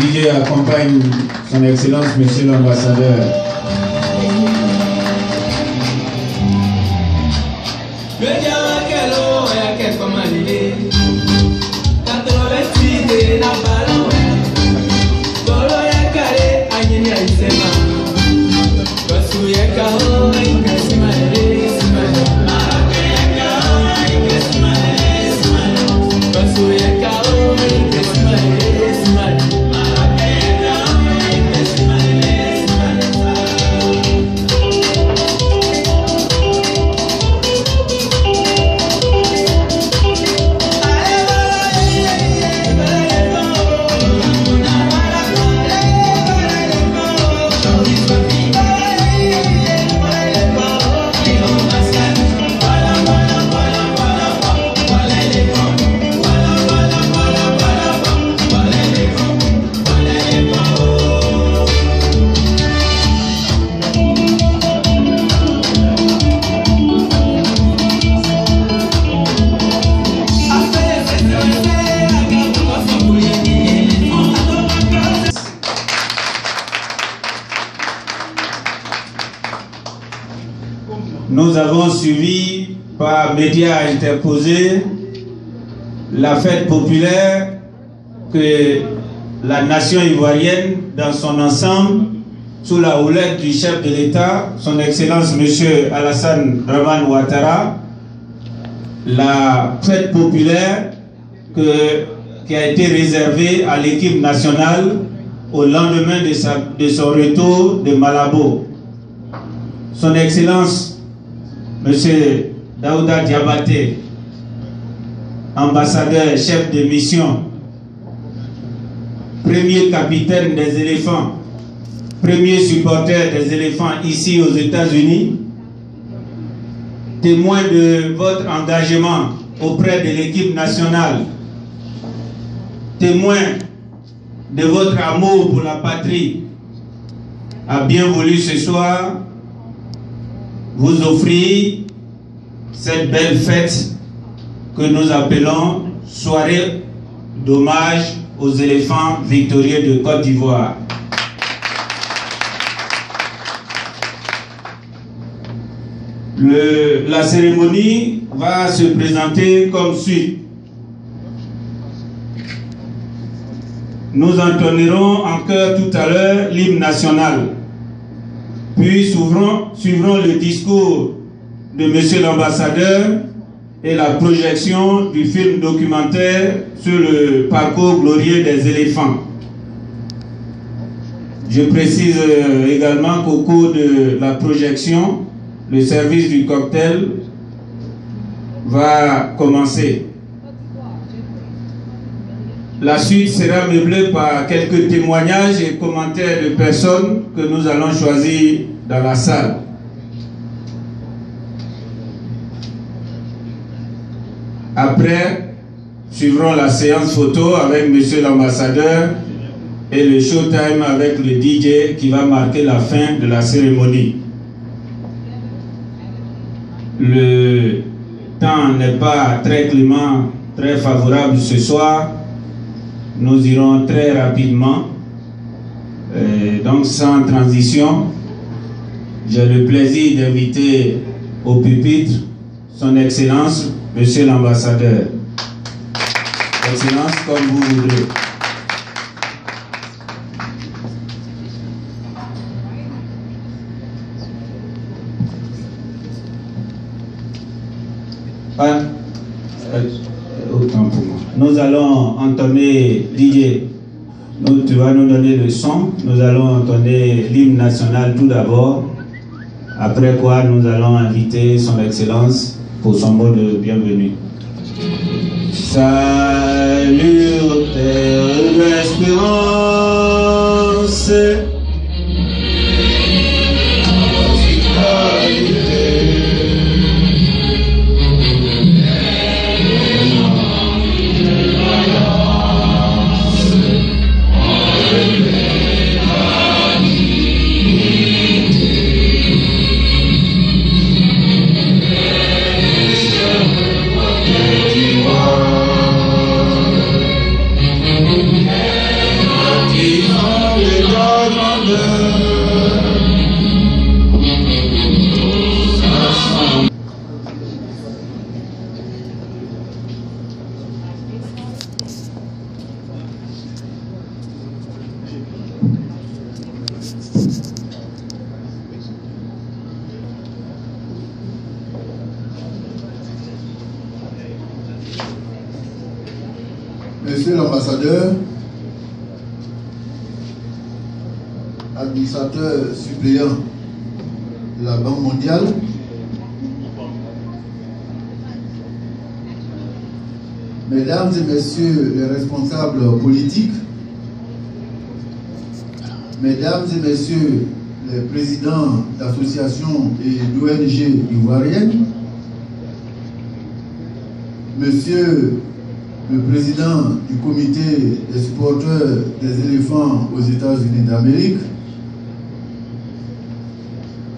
DJ accompagne son Excellence, Monsieur l'Ambassadeur. Nous avons suivi par médias interposés la fête populaire que la nation ivoirienne dans son ensemble, sous la houlette du chef de l'État, son Excellence M. Alassane Dramane Ouattara, la fête populaire qui a été réservée à l'équipe nationale au lendemain de son retour de Malabo. Son Excellence M. Daouda Diabaté, ambassadeur, chef de mission, premier capitaine des éléphants, premier supporter des éléphants ici aux États-Unis, témoin de votre engagement auprès de l'équipe nationale, témoin de votre amour pour la patrie, a bien voulu ce soir vous offrir cette belle fête que nous appelons soirée d'hommage aux éléphants victorieux de Côte d'Ivoire. La cérémonie va se présenter comme suit. Nous entonnerons en chœur tout à l'heure l'hymne national. Puis suivront le discours de Monsieur l'Ambassadeur et la projection du film documentaire sur le parcours glorieux des éléphants. Je précise également qu'au cours de la projection, le service du cocktail va commencer. La suite sera meublée par quelques témoignages et commentaires de personnes que nous allons choisir dans la salle. Après, suivront la séance photo avec Monsieur l'Ambassadeur et le showtime avec le DJ qui va marquer la fin de la cérémonie. Le temps n'est pas très clément, très favorable ce soir. Nous irons très rapidement, donc sans transition. J'ai le plaisir d'inviter au pupitre son Excellence, Monsieur l'Ambassadeur. Excellence, comme vous voudrez. Autant pour moi. Nous allons entonner, DJ, tu vas nous donner le son. Nous allons entonner l'hymne national tout d'abord. Après quoi, nous allons inviter son Excellence pour son mot de bienvenue. Salut, terre d'espérance. He Monsieur l'ambassadeur, administrateur suppléant de la Banque mondiale, Mesdames et Messieurs les responsables politiques, Mesdames et Messieurs les présidents d'associations et d'ONG ivoiriennes, Monsieur le président du comité des supporters des éléphants aux États-Unis d'Amérique,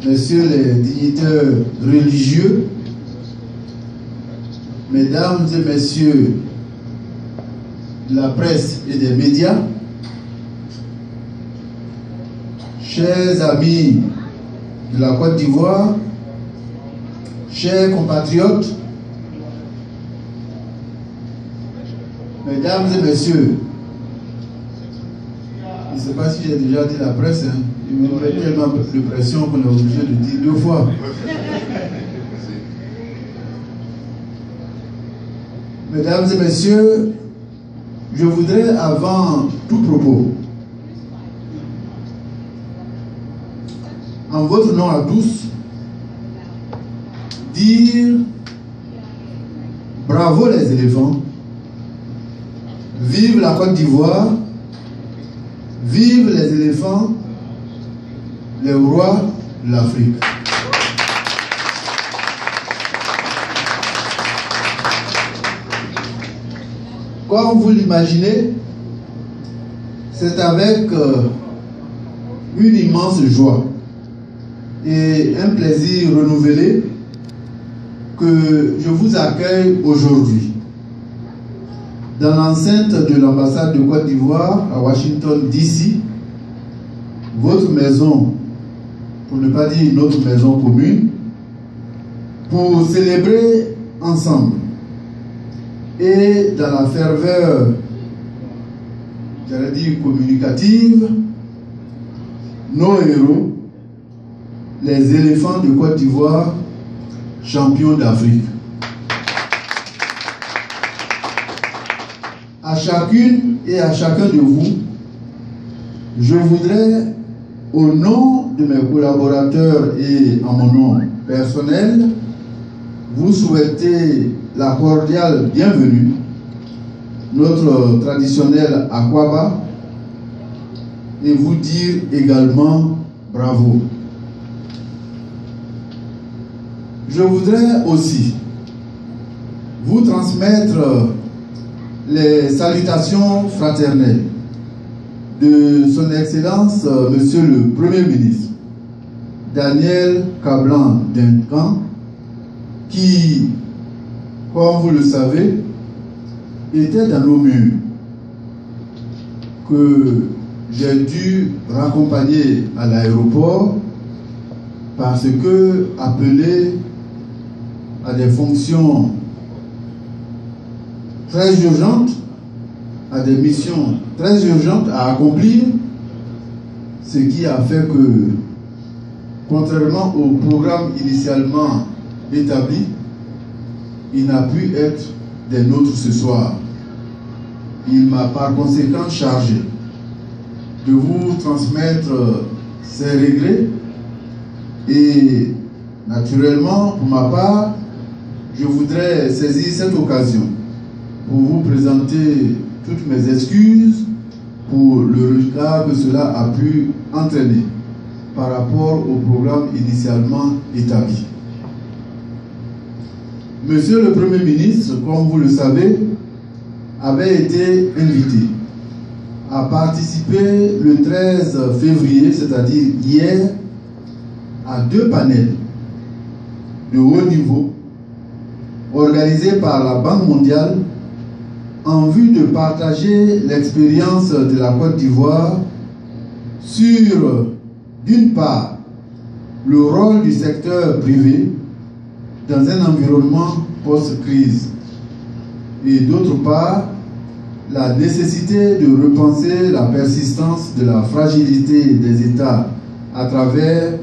Messieurs les dignitaires religieux, Mesdames et Messieurs de la presse et des médias, chers amis de la Côte d'Ivoire, chers compatriotes, Mesdames et Messieurs, je ne sais pas si j'ai déjà dit la presse, hein. Il me met tellement de pression qu'on est obligé de dire 2 fois. Mesdames et Messieurs, je voudrais, avant tout propos, en votre nom à tous, dire bravo les éléphants, vive la Côte d'Ivoire, vive les éléphants, les rois de l'Afrique. Comme vous l'imaginez, c'est avec une immense joie et un plaisir renouvelé que je vous accueille aujourd'hui dans l'enceinte de l'ambassade de Côte d'Ivoire à Washington DC, votre maison, pour ne pas dire notre maison commune, pour célébrer ensemble et dans la ferveur, j'allais dire communicative, nos héros, les éléphants de Côte d'Ivoire, champions d'Afrique. À chacune et à chacun de vous, je voudrais, au nom de mes collaborateurs et en mon nom personnel, vous souhaiter la cordiale bienvenue, notre traditionnel Akwaba, et vous dire également bravo. Je voudrais aussi vous transmettre les salutations fraternelles de son Excellence, Monsieur le Premier ministre, Daniel Kablan-Duncan, qui, comme vous le savez, était dans nos murs, que j'ai dû raccompagner à l'aéroport parce que, appelé à des fonctions très urgentes, à des missions très urgentes à accomplir, ce qui a fait que, contrairement au programme initialement établi, il n'a pu être des nôtres ce soir. Il m'a par conséquent chargé de vous transmettre ses regrets et naturellement, pour ma part, je voudrais saisir cette occasion pour vous présenter toutes mes excuses pour le retard que cela a pu entraîner par rapport au programme initialement établi. Monsieur le Premier ministre, comme vous le savez, avait été invité à participer le 13 février, c'est-à-dire hier, à 2 panels de haut niveau organisés par la Banque mondiale en vue de partager l'expérience de la Côte d'Ivoire sur, d'une part, le rôle du secteur privé dans un environnement post-crise et d'autre part, la nécessité de repenser la persistance de la fragilité des États à travers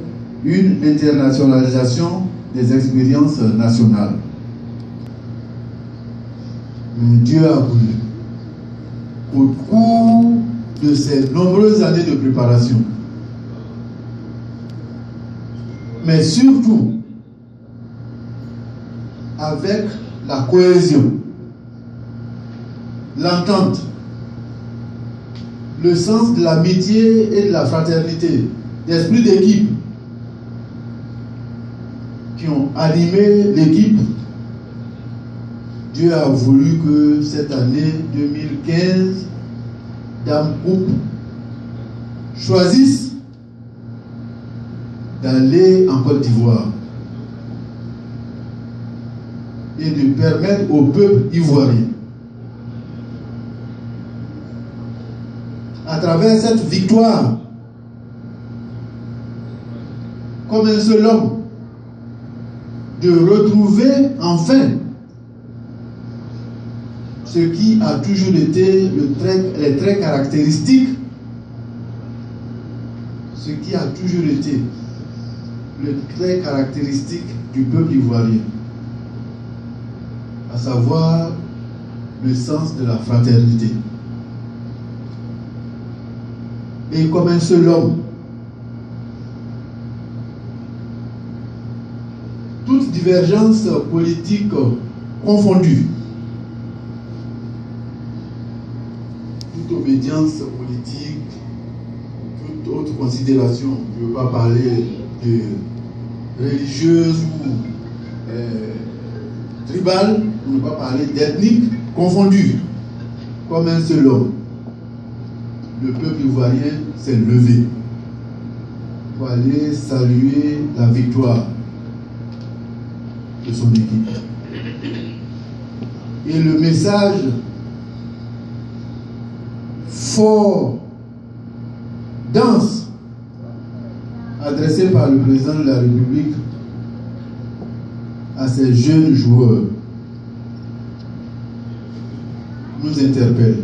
une internationalisation des expériences nationales. Dieu a voulu au cours de ces nombreuses années de préparation. Mais surtout, avec la cohésion, l'entente, le sens de l'amitié et de la fraternité, l'esprit d'équipe qui ont animé l'équipe. Dieu a voulu que cette année 2015, Dame Coupe choisisse d'aller en Côte d'Ivoire et de permettre au peuple ivoirien, à travers cette victoire, comme un seul homme, de retrouver enfin ce qui a toujours été les traits caractéristiques, ce qui a toujours été le trait caractéristique du peuple ivoirien, à savoir le sens de la fraternité. Et comme un seul homme, toutes divergences politiques confondues, toute obédience politique, toute autre considération, je ne veux pas parler de religieuse ou tribale, on ne va pas parler d'ethnique, confondues, comme un seul homme. Le peuple ivoirien s'est levé pour aller saluer la victoire de son équipe. Et le message fort, dense, adressé par le président de la République à ces jeunes joueurs nous interpelle.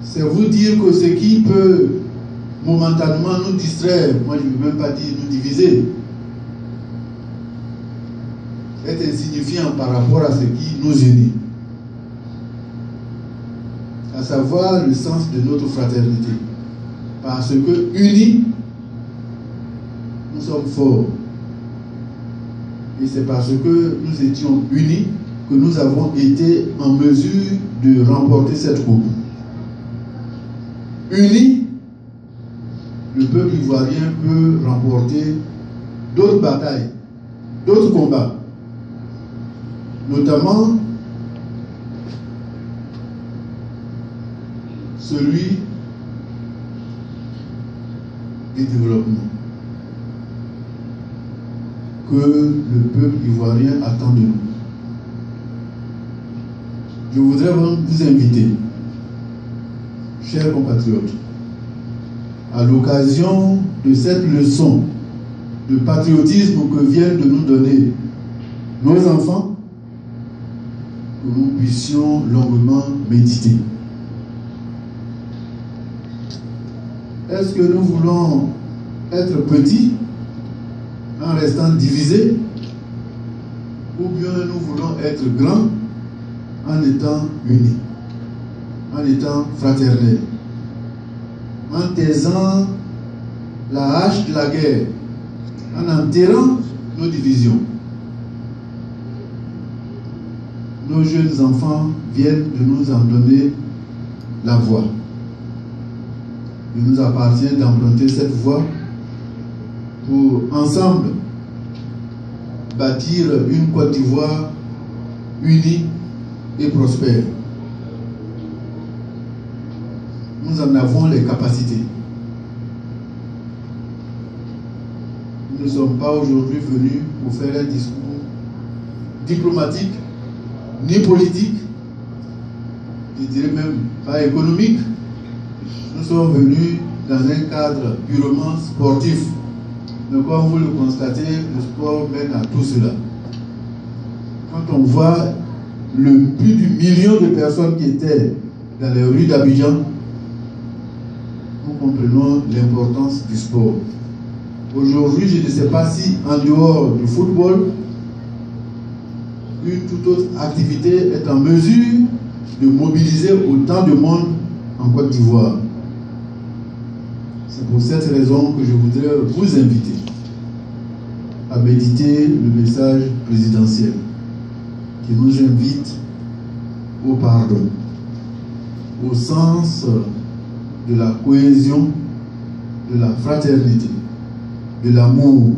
C'est vous dire que ce qui peut momentanément nous distraire, moi je ne veux même pas dire nous diviser, est insignifiant par rapport à ce qui nous unit, à savoir le sens de notre fraternité. Parce que unis, nous sommes forts. Et c'est parce que nous étions unis que nous avons été en mesure de remporter cette coupe. Unis, le peuple ivoirien peut remporter d'autres batailles, d'autres combats, notamment celui du développement que le peuple ivoirien attend de nous. Je voudrais vous inviter, chers compatriotes, à l'occasion de cette leçon de patriotisme que viennent de nous donner nos enfants, que nous puissions longuement méditer. Est-ce que nous voulons être petits en restant divisés, ou bien nous voulons être grands en étant unis, en étant fraternels, en taisant la hache de la guerre, en enterrant nos divisions? Nos jeunes enfants viennent de nous en donner la voie. Il nous appartient d'emprunter cette voie pour ensemble bâtir une Côte d'Ivoire unie et prospère. Nous en avons les capacités. Nous ne sommes pas aujourd'hui venus pour faire un discours diplomatique, ni politique, je dirais même pas économique. Nous sommes venus dans un cadre purement sportif. Mais comme vous le constatez, le sport mène à tout cela. Quand on voit le plus du million de personnes qui étaient dans les rues d'Abidjan, nous comprenons l'importance du sport. Aujourd'hui, je ne sais pas si en dehors du football, une toute autre activité est en mesure de mobiliser autant de monde en Côte d'Ivoire. C'est pour cette raison que je voudrais vous inviter à méditer le message présidentiel qui nous invite au pardon, au sens de la cohésion, de la fraternité, de l'amour,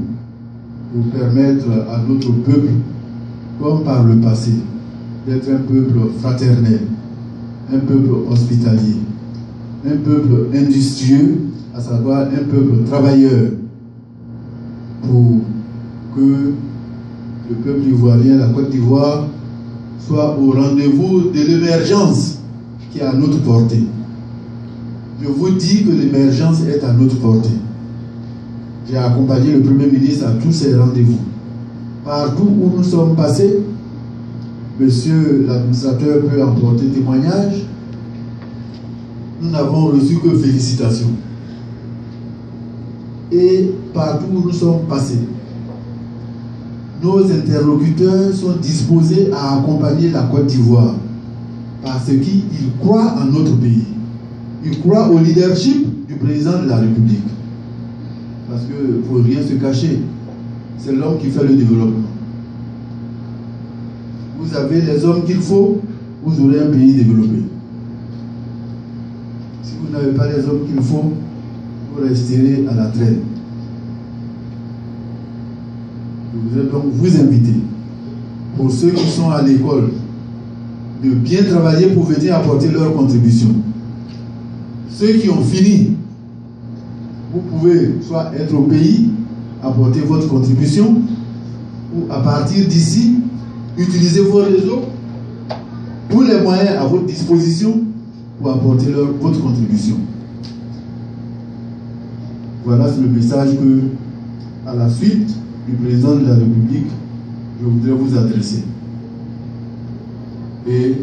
pour permettre à notre peuple, comme par le passé, d'être un peuple fraternel, un peuple hospitalier, un peuple industrieux, à savoir un peuple travailleur, pour que le peuple ivoirien, la Côte d'Ivoire, soit au rendez-vous de l'émergence qui est à notre portée. Je vous dis que l'émergence est à notre portée. J'ai accompagné le Premier ministre à tous ces rendez-vous. Partout où nous sommes passés, monsieur l'administrateur peut en porter témoignage, nous n'avons reçu que félicitations. Et partout où nous sommes passés, nos interlocuteurs sont disposés à accompagner la Côte d'Ivoire parce qu'ils croient en notre pays. Ils croient au leadership du président de la République. Parce qu'il ne faut rien se cacher. C'est l'homme qui fait le développement. Vous avez les hommes qu'il faut, vous aurez un pays développé. Si vous n'avez pas les hommes qu'il faut, vous resterez à la traîne. Je voudrais donc vous inviter, pour ceux qui sont à l'école, de bien travailler pour venir apporter leur contribution. Ceux qui ont fini, vous pouvez soit être au pays, apporter votre contribution, ou à partir d'ici, utiliser vos réseaux, tous les moyens à votre disposition pour apporter votre contribution. Voilà le message que, à la suite du président de la République, je voudrais vous adresser. Et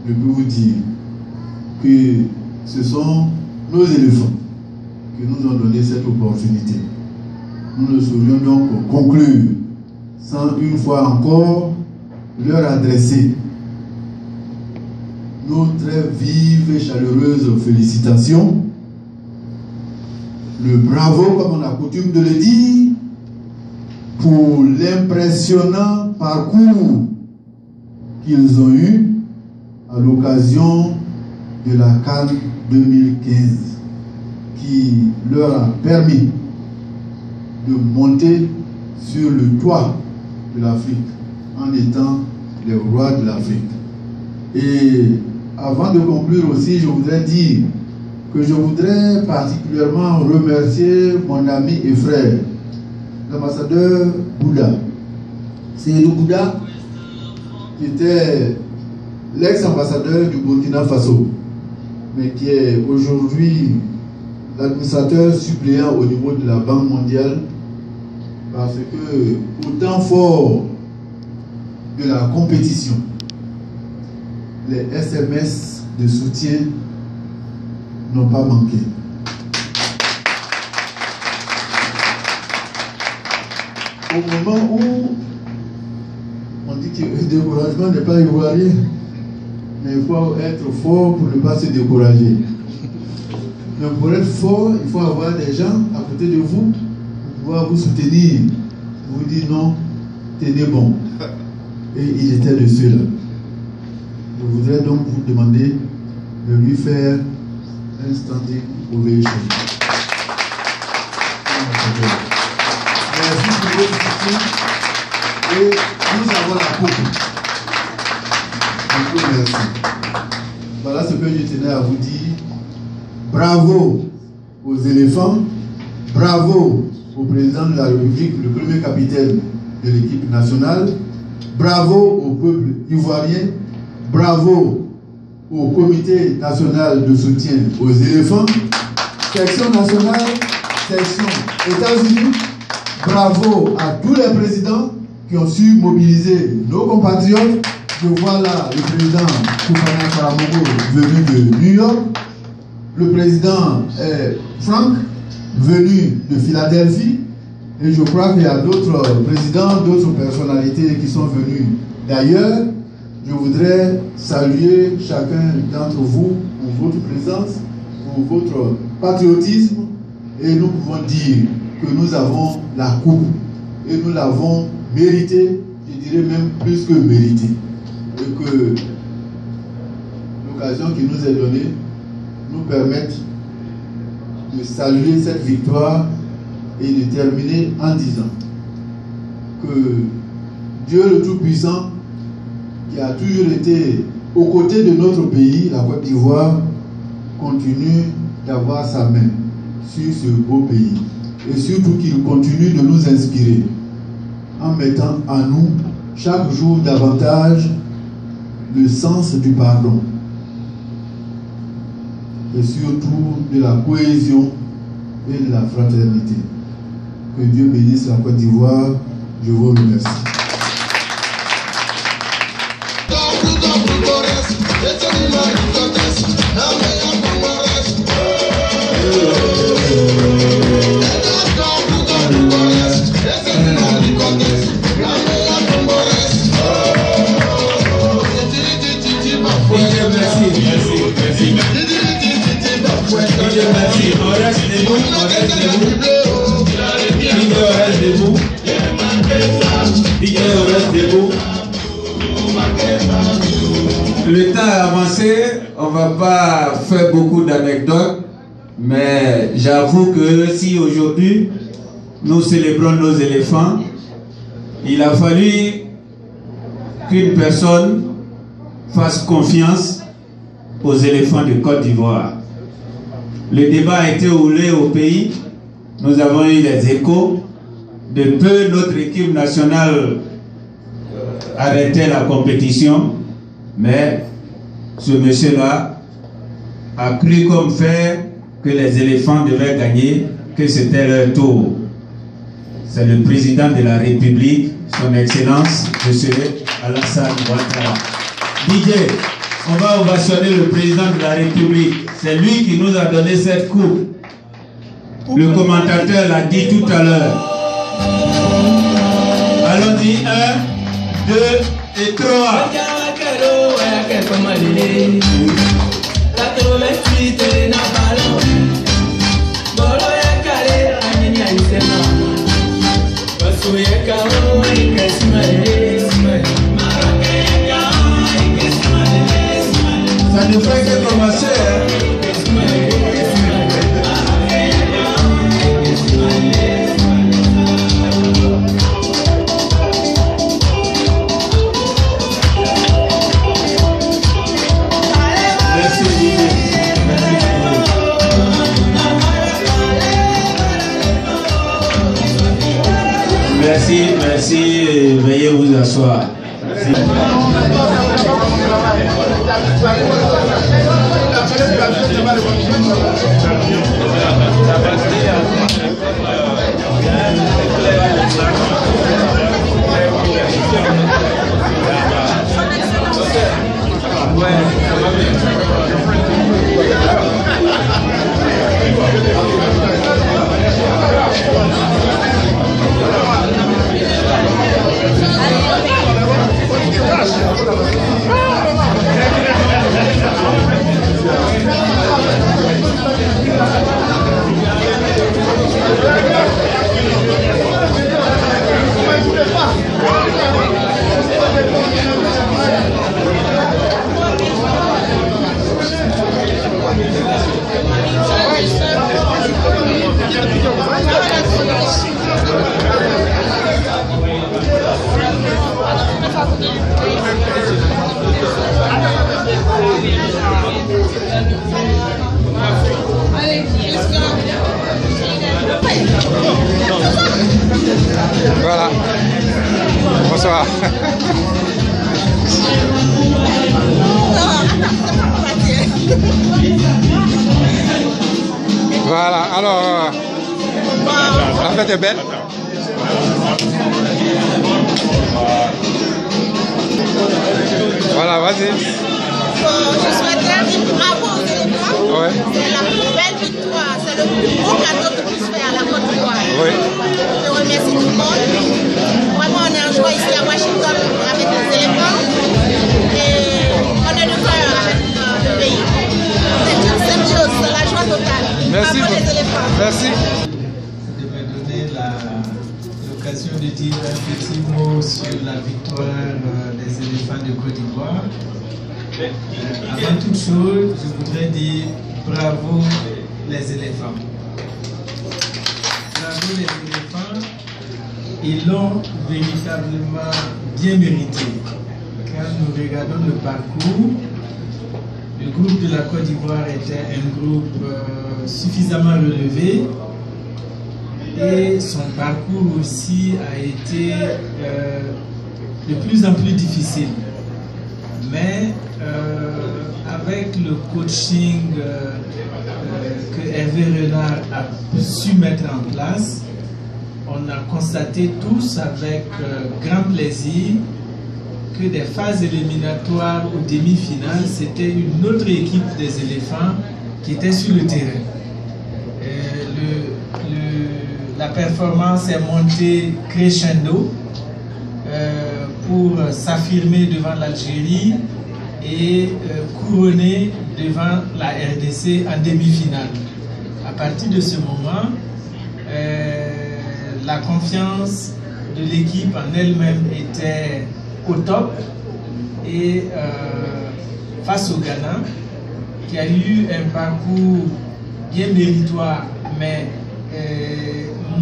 je peux vous dire que ce sont nos éléphants qui nous ont donné cette opportunité. Nous ne saurions donc conclure sans une fois encore leur adresser nos très vives et chaleureuses félicitations, le bravo comme on a coutume de le dire, pour l'impressionnant parcours qu'ils ont eu à l'occasion de la CAN 2015 qui leur a permis de monter sur le toit de l'Afrique en étant les rois de l'Afrique. Et avant de conclure aussi, je voudrais dire que je voudrais particulièrement remercier mon ami et frère, l'ambassadeur Bouddha. C'est le Bouddha qui était l'ex-ambassadeur du Burkina Faso, mais qui est aujourd'hui l'administrateur suppléant au niveau de la Banque mondiale, parce que au temps fort de la compétition, les SMS de soutien n'ont pas manqué. Au moment où on dit que le découragement n'est pas ivoirien, mais il faut être fort pour ne pas se décourager. Mais pour être fort, il faut avoir des gens à côté de vous pour pouvoir vous soutenir, vous dire non, tenez bon. Et il était de ceux-là. Je voudrais donc vous demander de lui faire un standing ovation. Merci pour votre soutien et nous avons la coupe. Beaucoup merci. Voilà ce que je tenais à vous dire. Bravo aux éléphants, bravo au président de la République, le premier capitaine de l'équipe nationale, bravo au peuple ivoirien, bravo au comité national de soutien aux éléphants, section nationale, section États-Unis, bravo à tous les présidents qui ont su mobiliser nos compatriotes. Je vois là le président Koufana Karamogo venu de New York, le président Frank venu de Philadelphie, et je crois qu'il y a d'autres présidents, d'autres personnalités qui sont venus d'ailleurs. je voudrais saluer chacun d'entre vous pour votre présence, pour votre patriotisme, et nous pouvons dire que nous avons la coupe et nous l'avons méritée, je dirais même plus que méritée, et que l'occasion qui nous est donnée nous permette de saluer cette victoire et de terminer en disant que Dieu le Tout-Puissant, qui a toujours été aux côtés de notre pays, la Côte d'Ivoire, continue d'avoir sa main sur ce beau pays. Et surtout qu'il continue de nous inspirer en mettant en nous chaque jour davantage le sens du pardon et surtout de la cohésion et de la fraternité. Que Dieu bénisse la Côte d'Ivoire. Je vous remercie. Le temps a avancé, on ne va pas faire beaucoup d'anecdotes, mais j'avoue que si aujourd'hui nous célébrons nos éléphants, il a fallu qu'une personne fasse confiance aux éléphants de Côte d'Ivoire. Le débat a été roulé au pays, nous avons eu les échos. De peu, notre équipe nationale arrêtait la compétition, mais ce monsieur-là a cru comme fer que les éléphants devaient gagner, que c'était leur tour. C'est le président de la République, son Excellence, M. Alassane Ouattara. DJ, on va ovationner le président de la République. C'est lui qui nous a donné cette coupe. Le commentateur l'a dit tout à l'heure. Allons-y, 1, 2 et 3. Ça ne fait que commencer. Merci, merci, veuillez vous asseoir. Merci. Voilà. Bonsoir. Voilà, alors, la fête est belle. Voilà, vas-y. Je souhaiterais dire bravo aux éléphants. Ouais. C'est la plus belle victoire. C'est le plus beau cadeau que puisse faire à la Côte d'Ivoire. Oui. Je remercie tout le monde. Vraiment, on est en joie ici à Washington avec les éléphants. Et l'occasion de dire un petit mot sur la victoire des éléphants de Côte d'Ivoire. Avant toute chose, je voudrais dire bravo les éléphants. Bravo les éléphants, ils l'ont véritablement bien mérité. Quand nous regardons le parcours, le groupe de la Côte d'Ivoire était un groupe suffisamment relevé et son parcours aussi a été de plus en plus difficile. Mais avec le coaching que Hervé Renard a su mettre en place, on a constaté tous avec grand plaisir que des phases éliminatoires ou demi-finales, c'était une autre équipe des éléphants qui était sur le terrain. La performance est montée crescendo pour s'affirmer devant l'Algérie et couronner devant la RDC en demi-finale. À partir de ce moment, la confiance de l'équipe en elle-même était au top et face au Ghana, qui a eu un parcours bien méritoire, mais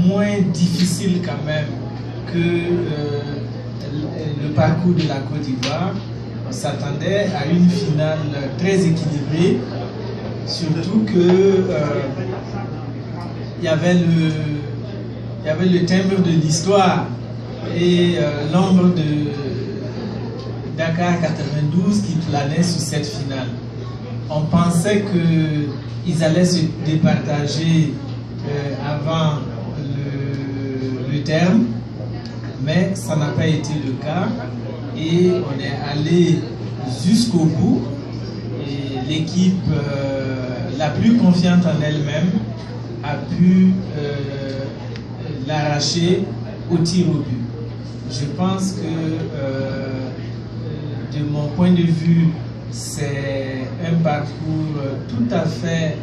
moins difficile quand même que le parcours de la Côte d'Ivoire. On s'attendait à une finale très équilibrée, surtout que il y avait le timbre de l'histoire et l'ombre de Dakar 92 qui planait sur cette finale. On pensait qu'ils allaient se départager avant le terme, mais ça n'a pas été le cas et on est allé jusqu'au bout et l'équipe la plus confiante en elle-même a pu l'arracher au tir au but. Je pense que de mon point de vue, c'est un parcours tout à fait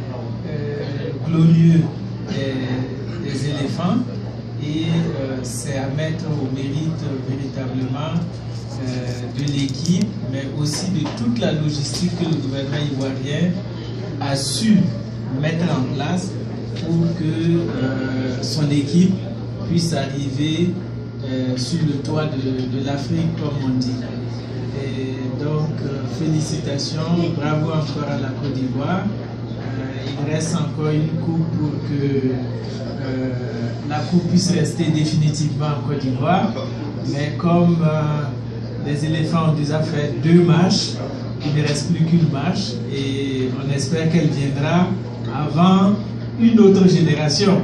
glorieux des éléphants et c'est à mettre au mérite véritablement de l'équipe, mais aussi de toute la logistique que le gouvernement ivoirien a su mettre en place pour que son équipe puisse arriver sur le toit de l'Afrique, comme on dit. Et donc, félicitations, bravo encore à la Côte d'Ivoire. Il reste encore une coupe pour que la coupe puisse rester définitivement en Côte d'Ivoire. Mais comme les éléphants ont déjà fait 2 matchs, il ne reste plus qu'une marche et on espère qu'elle viendra avant une autre génération.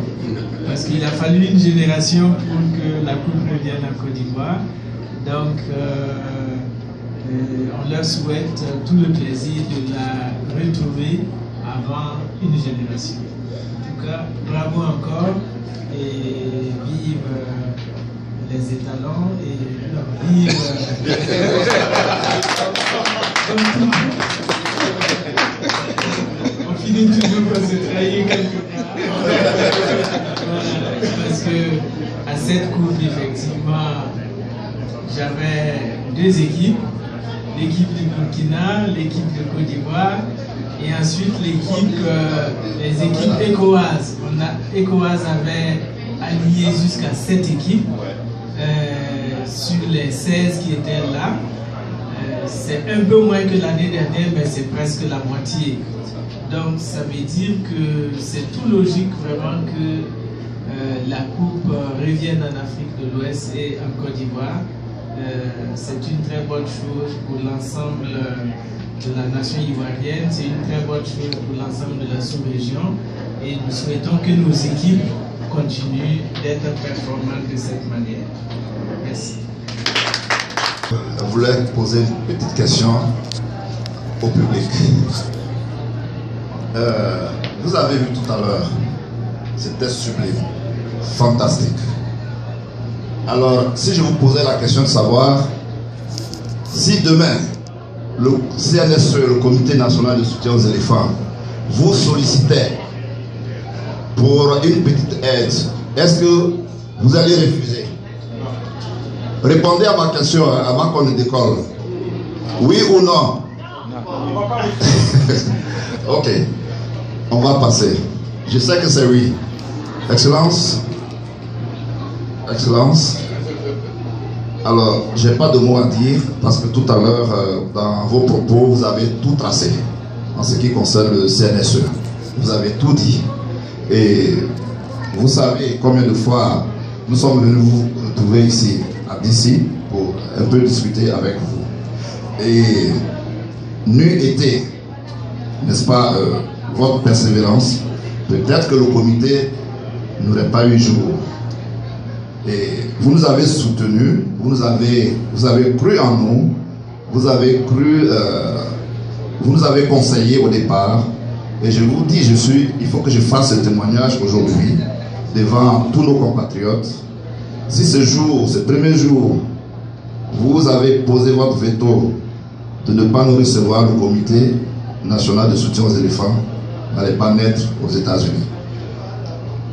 Parce qu'il a fallu une génération pour que la coupe revienne en Côte d'Ivoire. Donc, on leur souhaite tout le plaisir de la retrouver avant une génération. En tout cas, bravo encore et vive les étalons et vive... On finit toujours par se trahir quelque part. Parce que à cette coupe, effectivement, j'avais 2 équipes. L'équipe du Burkina, l'équipe de Côte d'Ivoire et ensuite les équipes ECOWAS. ECOWAS avait allié jusqu'à 7 équipes sur les 16 qui étaient là. C'est un peu moins que l'année dernière, mais c'est presque la moitié. Donc ça veut dire que c'est tout logique vraiment que la coupe revienne en Afrique de l'Ouest et en Côte d'Ivoire. C'est une très bonne chose pour l'ensemble de la nation ivoirienne, c'est une très bonne chose pour l'ensemble de la sous-région et nous souhaitons que nos équipes continuent d'être performantes de cette manière. Merci. Je voulais poser une petite question au public. Vous avez vu tout à l'heure, c'était sublime, fantastique. Alors, si je vous posais la question de savoir si demain, le CNSE, le Comité national de soutien aux éléphants, vous sollicitait pour une petite aide, est-ce que vous allez refuser? Répondez à ma question avant qu'on ne décolle. Oui ou non? Ok. On va passer. Je sais que c'est oui. Excellence. Excellence. Alors, je n'ai pas de mots à dire parce que tout à l'heure, dans vos propos, vous avez tout tracé en ce qui concerne le CNSE. Vous avez tout dit. Et vous savez combien de fois nous sommes venus vous retrouver ici, à DC, pour un peu discuter avec vous. Et n'eût été, n'est-ce pas, votre persévérance, peut-être que le comité n'aurait pas eu jour. Et vous nous avez soutenus, vous avez cru en nous, vous avez cru, vous nous avez conseillé au départ. Et je vous dis, il faut que je fasse ce témoignage aujourd'hui devant tous nos compatriotes. Si ce premier jour, vous avez posé votre veto de ne pas nous recevoir, le comité national de soutien aux éléphants n'allait pas naître aux États-Unis.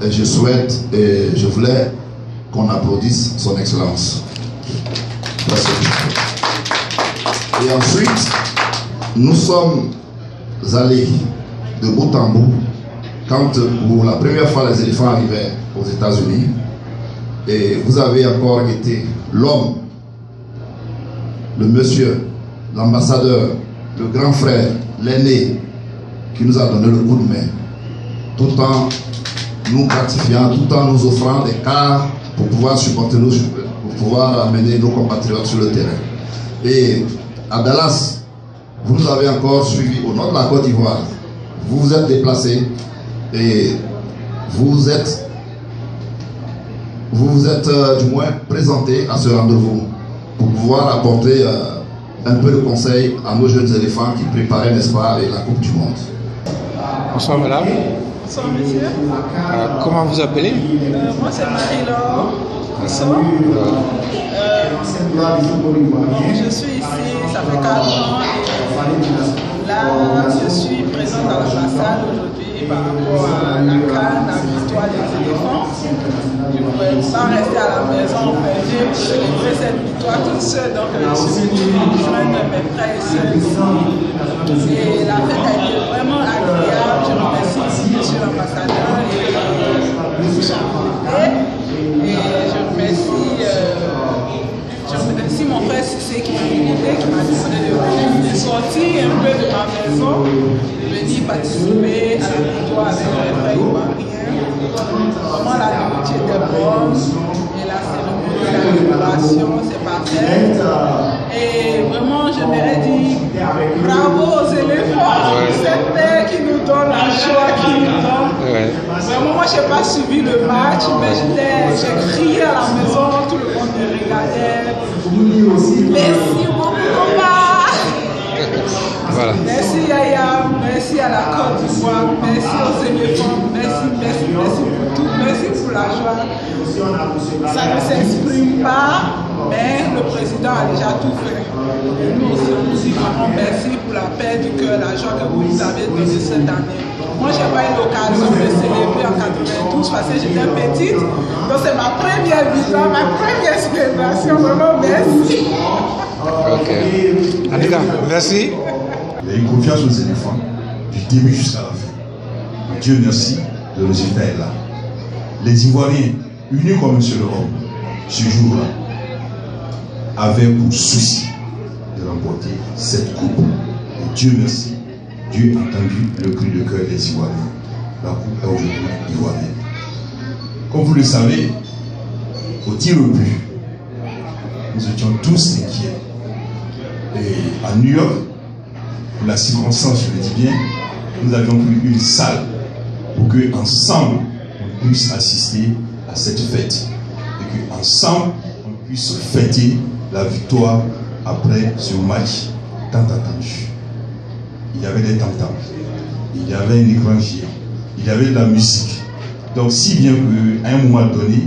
Et je souhaite et je voulais qu'on applaudisse son excellence. Et ensuite, nous sommes allés de bout en bout quand pour la première fois les éléphants arrivaient aux États-Unis. Et vous avez encore été l'homme, le monsieur, l'ambassadeur, le grand frère, l'aîné, qui nous a donné le coup de main, tout en nous gratifiant, tout en nous offrant des cars pour pouvoir supporter nous, pour pouvoir amener nos compatriotes sur le terrain. Et à Dallas, vous nous avez encore suivis au nord de la Côte d'Ivoire. Vous vous êtes déplacés et vous vous êtes du moins présentés à ce rendez-vous pour pouvoir apporter un peu de conseil à nos jeunes éléphants qui préparaient, n'est-ce pas, la Coupe du Monde. Bonsoir madame. Bonsoir monsieur. Comment vous appelez? Moi c'est Marie-Laure. Je suis ici, ça fait 4 ans. Là, je suis présente à l'ambassade aujourd'hui par rapport à la CAN, la victoire des éléphants. Je ne pouvais pas rester à la maison enfermée pour célébrer cette victoire toute seule. Donc, je suis venue joindre mes frères et sœurs ici. Et la fête a été vraiment agréable. Je remercie monsieur l'ambassadeur et je remercie mon frère Cissé qui m'a invité, qui m'a demandé de sortir un peu de ma maison, de venir participer à la victoire avec mes frères ivoiriens. Vraiment la nourriture était bonne et la cérémonie de la libération c'est parfait. Et vraiment j'aimerais dire bravo aux éléphants, cette terre qui nous donne la joie, qui nous donne. Vraiment moi je n'ai pas suivi le match, mais j'ai crié à la maison, tout le monde me regardait. Merci beaucoup papa. Voilà. Merci Yaya, merci à la Côte d'Ivoire, merci aux éléphants, merci pour tout, merci pour la joie. Ça ne s'exprime pas, mais le président a déjà tout fait. Et nous aussi, on nous dit vraiment merci pour la paix du cœur, la joie que vous nous avez donnée cette année. Moi, je n'ai pas eu l'occasion de célébrer en 92 parce que j'étais petite. Donc, c'est ma première victoire, ma première célébration. Vraiment, merci. Ok. Anika, merci. Il y a une confiance aux éléphants du début jusqu'à la fin. Dieu merci, le résultat est là. Les Ivoiriens, unis comme un seul homme, ce jour-là, avaient pour souci de remporter cette coupe. Et Dieu merci, Dieu a entendu le cri de cœur des Ivoiriens. La coupe est aujourd'hui ivoirienne. Comme vous le savez, au tir au but, nous étions tous inquiets. Et à New York, pour la circonstance, je le dis bien, nous avions pris une salle pour que ensemble on puisse assister à cette fête et que ensemble on puisse fêter la victoire après ce match tant attendu. Il y avait des tam-tams, il y avait un écran géant, il y avait de la musique. Donc si bien qu'à un moment donné,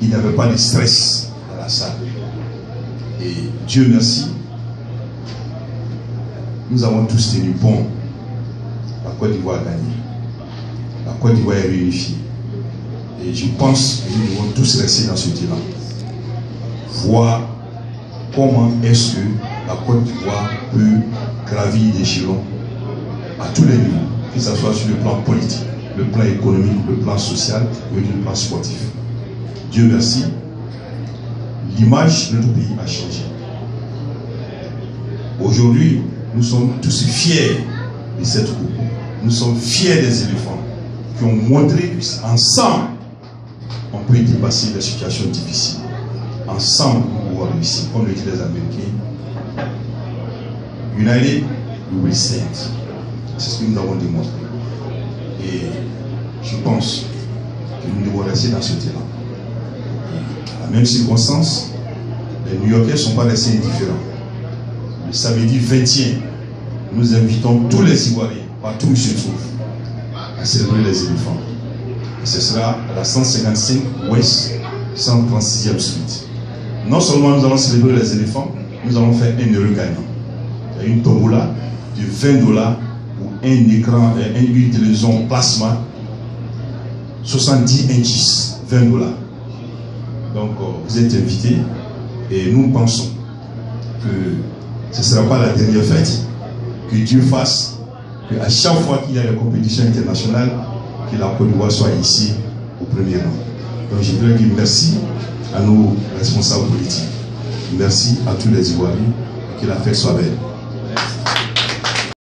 il n'y avait pas de stress dans la salle. Et Dieu merci, nous avons tous tenu bon. La Côte d'Ivoire a gagné. La Côte d'Ivoire est réunifiée. Et je pense que nous devons tous rester dans ce terrain. voir comment est-ce que la Côte d'Ivoire peut gravir l'échelon à tous les niveaux, que ce soit sur le plan politique, le plan économique, le plan social ou le plan sportif. Dieu merci, l'image de notre pays a changé. Aujourd'hui, nous sommes tous fiers de cette coupe. Nous sommes fiers des éléphants qui ont montré qu'ensemble, on peut dépasser les situations difficiles. Ensemble, nous pouvons réussir, comme le disent les Américains. United, we will stand. C'est ce que nous avons démontré. Et je pense que nous devons rester dans ce terrain. À la même circonstance, les New-Yorkais ne sont pas restés indifférents. Le samedi 21, nous invitons tous les Ivoiriens, partout où ils se trouvent, à célébrer les éléphants. Et ce sera à la 155 Ouest, 136e Street. Non seulement nous allons célébrer les éléphants, nous allons faire un heureux gagnant. Il y a une tombola de $20 ou un écran, une télévision plasma 70 inches, $20. Donc vous êtes invités et nous pensons que ce ne sera pas la dernière fête, que Dieu fasse qu'à chaque fois qu'il y a des compétitions internationales, que la Côte d'Ivoire soit ici au premier rang. Donc je voudrais dire merci à nos responsables politiques. Merci à tous les Ivoiriens et que la fête soit belle.